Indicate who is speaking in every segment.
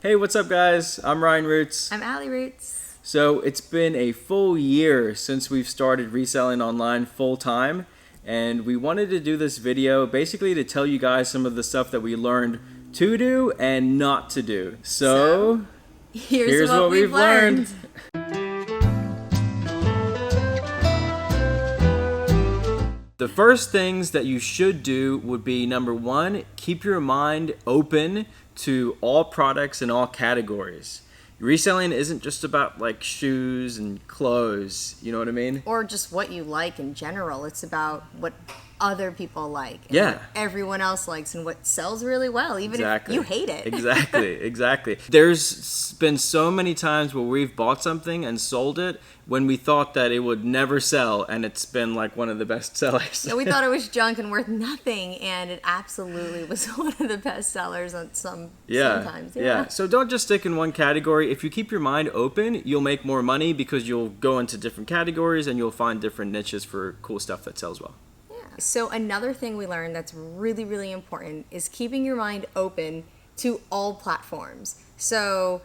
Speaker 1: Hey, what's up guys? I'm Ryan Roots.
Speaker 2: I'm Alli Roots.
Speaker 1: So it's been a full year since we've started reselling online full time, and we wanted to do this video basically to tell you guys some of the stuff that we learned to do and not to do. So here's what we've learned. The first things that you should do would be, number one, keep your mind open to all products and all categories. Reselling isn't just about like shoes and clothes, you know what I mean?
Speaker 2: Or just what you like in general. It's about what other people like. And
Speaker 1: Yeah.
Speaker 2: what everyone else likes and what sells really well, even if you hate it.
Speaker 1: Exactly. There's been so many times where we've bought something and sold it when we thought that it would never sell, and it's been like one of the best sellers.
Speaker 2: Yeah, we thought it was junk and worth nothing, and it absolutely was one of the best sellers on sometimes.
Speaker 1: Yeah. So don't just stick in one category. If you keep your mind open, you'll make more money because you'll go into different categories and you'll find different niches for cool stuff that sells well.
Speaker 2: So another thing we learned that's really, really important is keeping your mind open to all platforms. So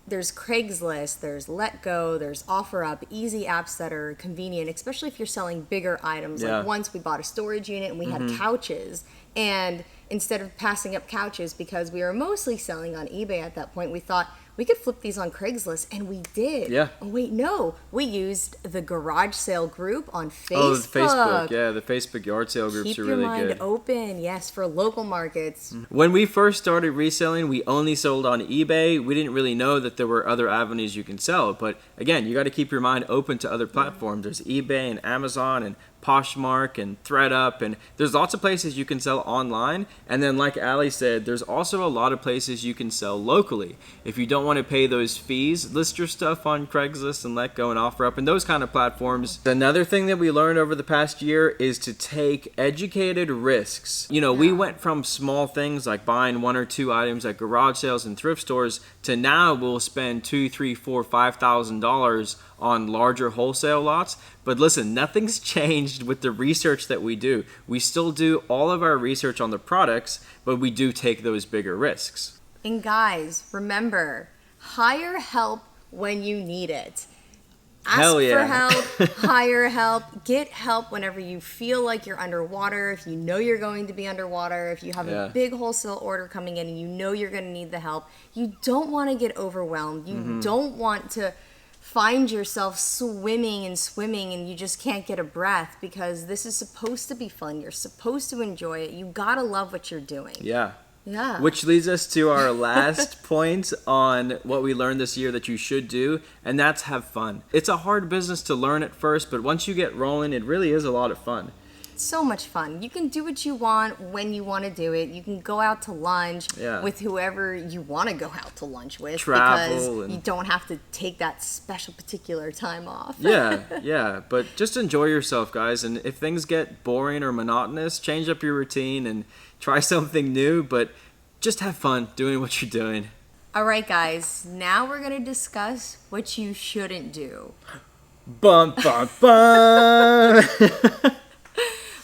Speaker 2: there's Craigslist, there's Letgo, there's OfferUp, easy apps that are convenient, especially if you're selling bigger items.
Speaker 1: Yeah.
Speaker 2: Like once we bought a storage unit and we had couches, and instead of passing up couches because we were mostly selling on eBay at that point, we thought we could flip these on Craigslist, and we did.
Speaker 1: Yeah.
Speaker 2: Oh wait, no, we used the garage sale group on Facebook.
Speaker 1: Oh, the Facebook. Yeah, the Facebook yard sale groups are really good.
Speaker 2: Keep your mind open, yes, for local markets.
Speaker 1: When we first started reselling, we only sold on eBay. We didn't really know that there were other avenues you can sell. But again, you got to keep your mind open to other platforms. There's eBay and Amazon and Poshmark and ThreadUp, and there's lots of places you can sell online. And then like Alli said, there's also a lot of places you can sell locally. If you don't want to pay those fees, list your stuff on Craigslist and Letgo and OfferUp and those kind of platforms. Another thing that we learned over the past year is to take educated risks. You know, we went from small things like buying one or two items at garage sales and thrift stores to now we'll spend $2,000, $3,000, $4,000, $5,000 on larger wholesale lots. But listen, nothing's changed with the research that we do. We still do all of our research on the products, but we do take those bigger risks.
Speaker 2: And guys, remember, hire help when you need it. Ask for help, hire help, get help whenever you feel like you're underwater, if you know you're going to be underwater, if you have a big wholesale order coming in and you know you're going to need the help. You don't want to get overwhelmed. You don't want to find yourself swimming and you just can't get a breath, because this is supposed to be fun. You're supposed to enjoy it. You gotta love what you're doing.
Speaker 1: Yeah.
Speaker 2: Yeah.
Speaker 1: Which leads us to our last point on what we learned this year that you should do, and that's have fun. It's a hard business to learn at first, but once you get rolling, it really is a lot of fun.
Speaker 2: So much fun. You can do what you want when you want to do it. You can go out to lunch with whoever you want to go out to lunch with, because you don't have to take that special particular time off.
Speaker 1: Yeah. But just enjoy yourself, guys. And if things get boring or monotonous, change up your routine and try something new. But just have fun doing what you're doing.
Speaker 2: All right, guys. Now we're going to discuss what you shouldn't do.
Speaker 1: Bum, bum, bum.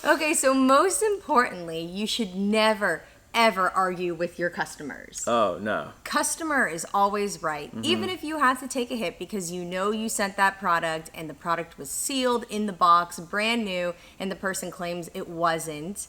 Speaker 2: Okay, so most importantly, you should never, ever argue with your customers.
Speaker 1: Oh, no.
Speaker 2: Customer is always right. Even if you have to take a hit because you know you sent that product and the product was sealed in the box, brand new, and the person claims it wasn't,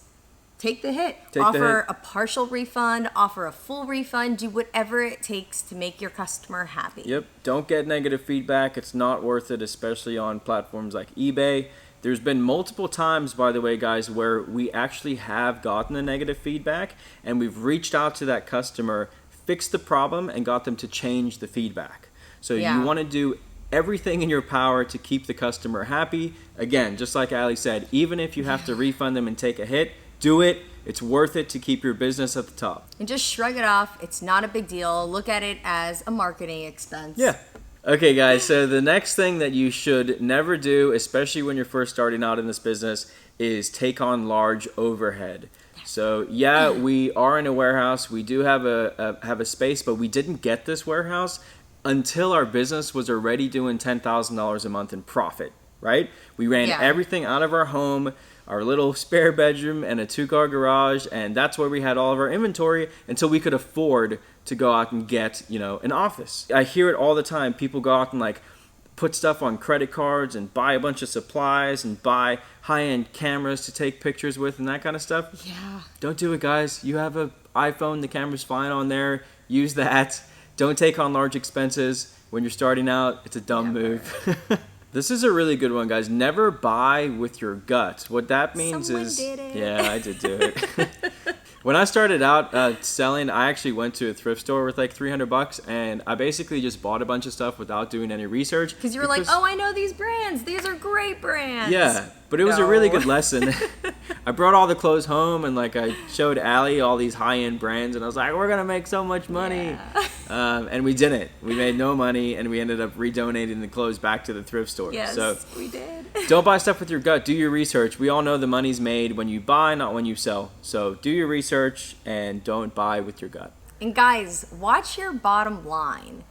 Speaker 2: take the hit. Offer a partial refund, offer a full refund, do whatever it takes to make your customer happy.
Speaker 1: Yep. Don't get negative feedback. It's not worth it, especially on platforms like eBay. There's been multiple times, by the way, guys, where we actually have gotten a negative feedback and we've reached out to that customer, fixed the problem, and got them to change the feedback. So you want to do everything in your power to keep the customer happy. Again, just like Alli said, even if you have to refund them and take a hit, do it. It's worth it to keep your business at the top.
Speaker 2: And just shrug it off. It's not a big deal. Look at it as a marketing expense.
Speaker 1: Yeah. Okay, guys, so the next thing that you should never do, especially when you're first starting out in this business, is take on large overhead. So, yeah, we are in a warehouse. We do have a space, but we didn't get this warehouse until our business was already doing $10,000 a month in profit, right? We ran everything out of our home. our little spare bedroom and a 2-car garage, and that's where we had all of our inventory until we could afford to go out and get, an office. I hear it all the time. People go out and like put stuff on credit cards and buy a bunch of supplies and buy high-end cameras to take pictures with and that kind of stuff.
Speaker 2: Yeah.
Speaker 1: Don't do it, guys. You have an iPhone, the camera's fine on there. Use that. Don't take on large expenses when you're starting out. It's a dumb move. This is a really good one, guys. Never buy with your gut. What that means is...
Speaker 2: Someone did it.
Speaker 1: Yeah, I did do it. When I started out selling, I actually went to a thrift store with like $300, and I basically just bought a bunch of stuff without doing any research.
Speaker 2: Because you were like, oh, I know these brands. These are great brands.
Speaker 1: Yeah, but it was a really good lesson. I brought all the clothes home, and like I showed Alli all these high-end brands, and I was like, we're going to make so much money. Yeah. And we didn't. We made no money, and we ended up redonating the clothes back to the thrift store.
Speaker 2: Yes,
Speaker 1: so
Speaker 2: we did.
Speaker 1: Don't buy stuff with your gut. Do your research. We all know the money's made when you buy, not when you sell. So do your research and don't buy with your gut.
Speaker 2: And guys, watch your bottom line.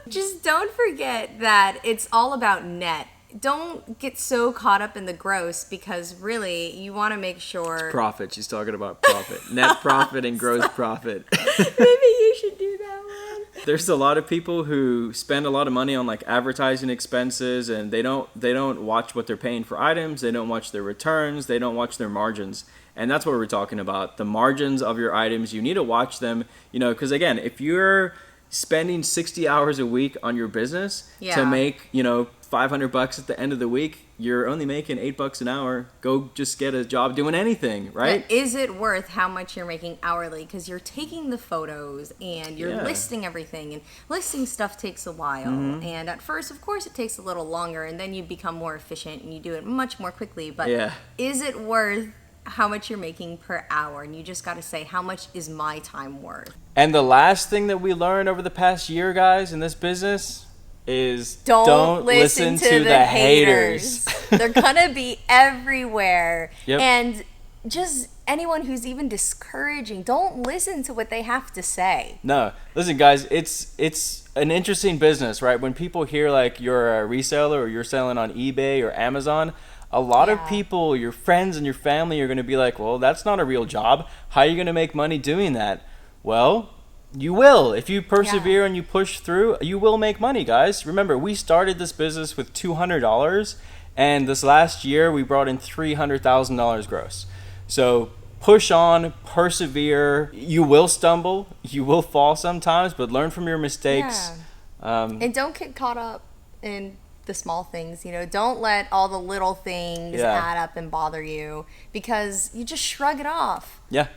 Speaker 2: Just don't forget that it's all about net. Don't get so caught up in the gross, because really you want to make sure...
Speaker 1: Profit. She's talking about profit. Net profit and gross profit.
Speaker 2: Maybe you should do that one.
Speaker 1: There's a lot of people who spend a lot of money on like advertising expenses, and they don't watch what they're paying for items. They don't watch their returns. They don't watch their margins. And that's what we're talking about. The margins of your items, you need to watch them, because again, if you're spending 60 hours a week on your business to make, $500 at the end of the week, you're only making $8 an hour. Go just get a job doing anything, right?
Speaker 2: But is it worth how much you're making hourly? Because you're taking the photos and you're listing everything, and listing stuff takes a while. Mm-hmm. And at first, of course, it takes a little longer, and then you become more efficient and you do it much more quickly. But is it worth how much you're making per hour? And you just got to say, how much is my time worth?
Speaker 1: And the last thing that we learned over the past year, guys, in this business is don't listen to the haters.
Speaker 2: They're gonna be everywhere.
Speaker 1: Yep.
Speaker 2: And just anyone who's even discouraging, don't listen to what they have to say.
Speaker 1: No, listen, guys, it's an interesting business, right? When people hear like you're a reseller or you're selling on eBay or Amazon, a lot of people, your friends and your family, are going to be like, well, that's not a real job. How are you going to make money doing that? Well, you will. If you persevere and you push through, you will make money, guys. Remember, we started this business with $200, and this last year we brought in $300,000 gross. So push on, persevere. You will stumble, you will fall sometimes, but learn from your mistakes.
Speaker 2: And don't get caught up in the small things. Don't let all the little things add up and bother you, because you just shrug it off.
Speaker 1: Yeah.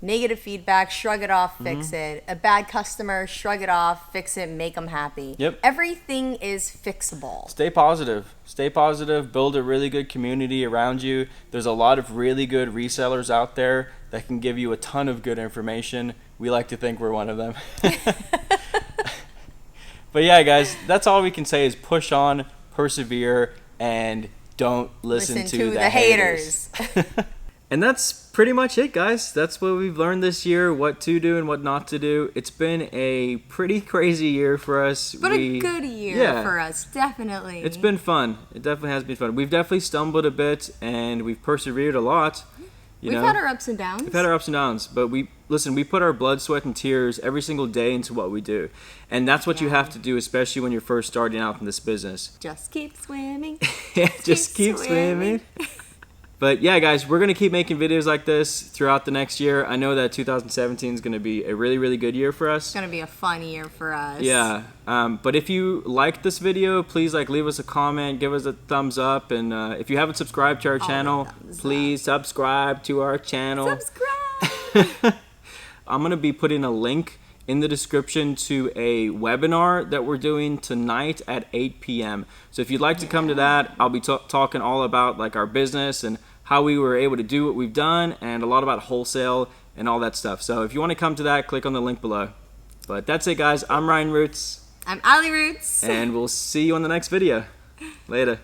Speaker 2: Negative feedback, shrug it off, fix it. A bad customer, shrug it off, fix it, make them happy.
Speaker 1: Yep.
Speaker 2: Everything is fixable.
Speaker 1: Stay positive. Stay positive. Build a really good community around you. There's a lot of really good resellers out there that can give you a ton of good information. We like to think we're one of them. But yeah, guys, that's all we can say is push on, persevere, and don't listen to the haters. And that's pretty much it, guys. That's what we've learned this year, what to do and what not to do. It's been a pretty crazy year for us.
Speaker 2: But a good year for us, definitely.
Speaker 1: It's been fun. It definitely has been fun. We've definitely stumbled a bit, and we've persevered a lot.
Speaker 2: We've had our ups and downs.
Speaker 1: We've had our ups and downs, but we put our blood, sweat, and tears every single day into what we do. And that's what you have to do, especially when you're first starting out in this business.
Speaker 2: Just keep swimming.
Speaker 1: Just keep swimming. But yeah, guys, we're going to keep making videos like this throughout the next year. I know that 2017 is going to be a really, really good year for us.
Speaker 2: It's going to be a fun year for us.
Speaker 1: Yeah. But if you liked this video, please leave us a comment, give us a thumbs up. And if you haven't subscribed to our channel, please subscribe to our channel.
Speaker 2: Subscribe!
Speaker 1: I'm going to be putting a link in the description to a webinar that we're doing tonight at 8 p.m. So if you'd like to come to that, I'll be talking all about our business and how we were able to do what we've done, and a lot about wholesale and all that stuff. So if you want to come to that, click on the link below. But that's it, guys. I'm Ryan Roots.
Speaker 2: I'm Alli Roots.
Speaker 1: And we'll see you on the next video. Later.